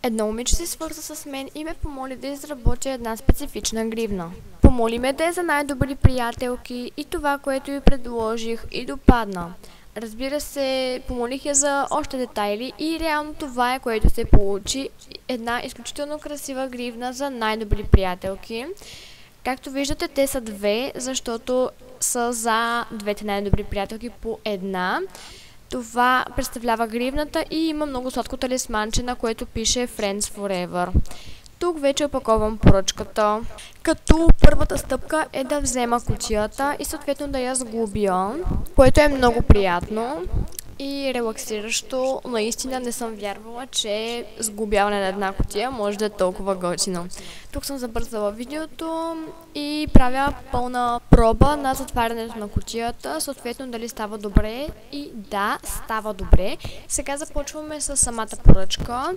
Едно момиче се свърза с мен и ме помоли да изработя една специфична гривна. Помоли ме да е за най-добри приятелки и това, което й предложих, и допадна. Разбира се, помолих я за още детайли и реално това е, което се получи. Една изключително красива гривна за най-добри приятелки. Както виждате, те са две, защото са за двете най-добри приятелки по една. Това представлява гривната и има много сладко талисманче, на което пише Friends Forever. Тук вече опаковам поръчката, като първата стъпка е да взема кутията и съответно да я сглобя, което е много приятно и релаксиращо. Наистина не съм вярвала, че сглобяване на една кутия може да е толкова готино. Тук съм забързала видеото и правя пълна проба на затварянето на кутията, съответно дали става добре, и да, става добре. Сега започваме с самата поръчка.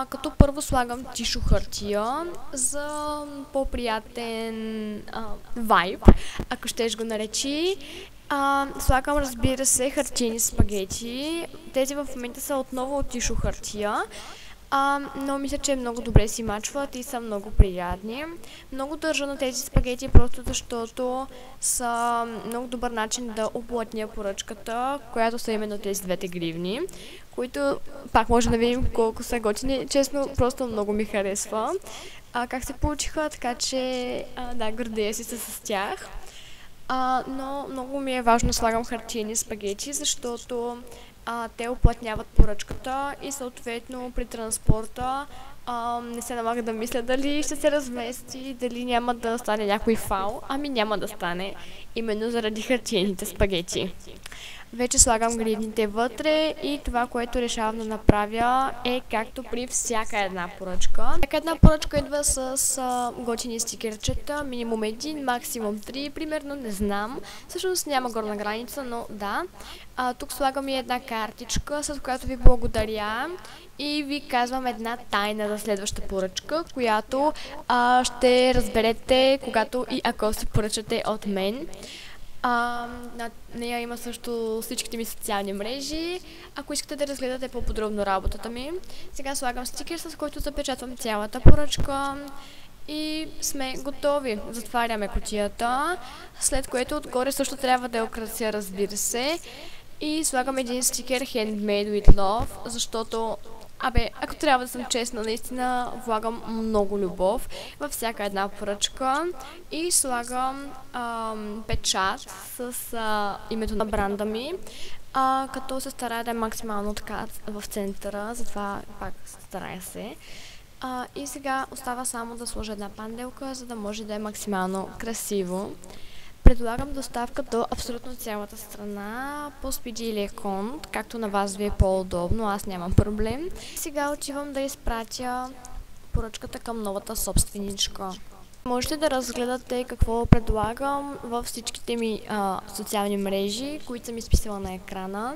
Като първо слагам тишо хартия за по-приятен вайб, ако щеш го наречи. Слагам, разбира се, хартиени спагети. Тези в момента са отново от тишо хартия, но мисля, че много добре си мачват и са много приятни. Много държа на тези спагети, просто защото са много добър начин да оплътня поръчката, която са именно тези двете гривни, които пак може да видим колко са готини. Честно, просто много ми харесва как се получиха, така че да, гордея си се с тях. Но много ми е важно да слагам хартиени спагети, защото те оплътняват поръчката и съответно при транспорта не се налага да мисля дали ще се размести, дали няма да стане някой фал. Ами няма да стане, именно заради хартиените спагети. Вече слагам гривните вътре и това, което решавам да направя, е както при всяка една поръчка. Всяка една поръчка идва с готини стикерчета, минимум 1, максимум 3, примерно, не знам. Всъщност няма горна граница, но да. Тук слагам и една картичка, с която ви благодаря и ви казвам една тайна за следваща поръчка, която ще разберете, когато и ако се поръчате от мен. На нея има също всичките ми социални мрежи, ако искате да разгледате по-подробно работата ми. Сега слагам стикер, с който запечатвам цялата поръчка и сме готови. Затваряме кутията, след което отгоре също трябва да я украся, разбира се. И слагам един стикер Handmade with Love, защото ако трябва да съм честна, наистина влагам много любов във всяка една поръчка и слагам печат с името на бранда ми, като се старая да е максимално така в центъра, затова пак старая се. И сега остава само да сложа една панделка, за да може да е максимално красиво. Предлагам доставка до абсолютно цялата страна по Speedy или Еконт, както на вас ви е по-удобно, аз нямам проблем. Сега отивам да изпратя поръчката към новата собственичка. Можете да разгледате какво предлагам във всичките ми социални мрежи, които съм изписала на екрана.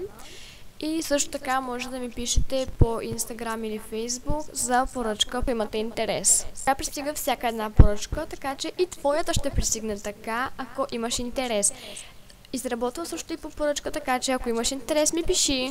И също така може да ми пишете по Instagram или Facebook за поръчка, ако имате интерес. Така пристига всяка една поръчка, така че и твоята ще пристигне така, ако имаш интерес. Изработвам също и по поръчка, така че ако имаш интерес, ми пиши.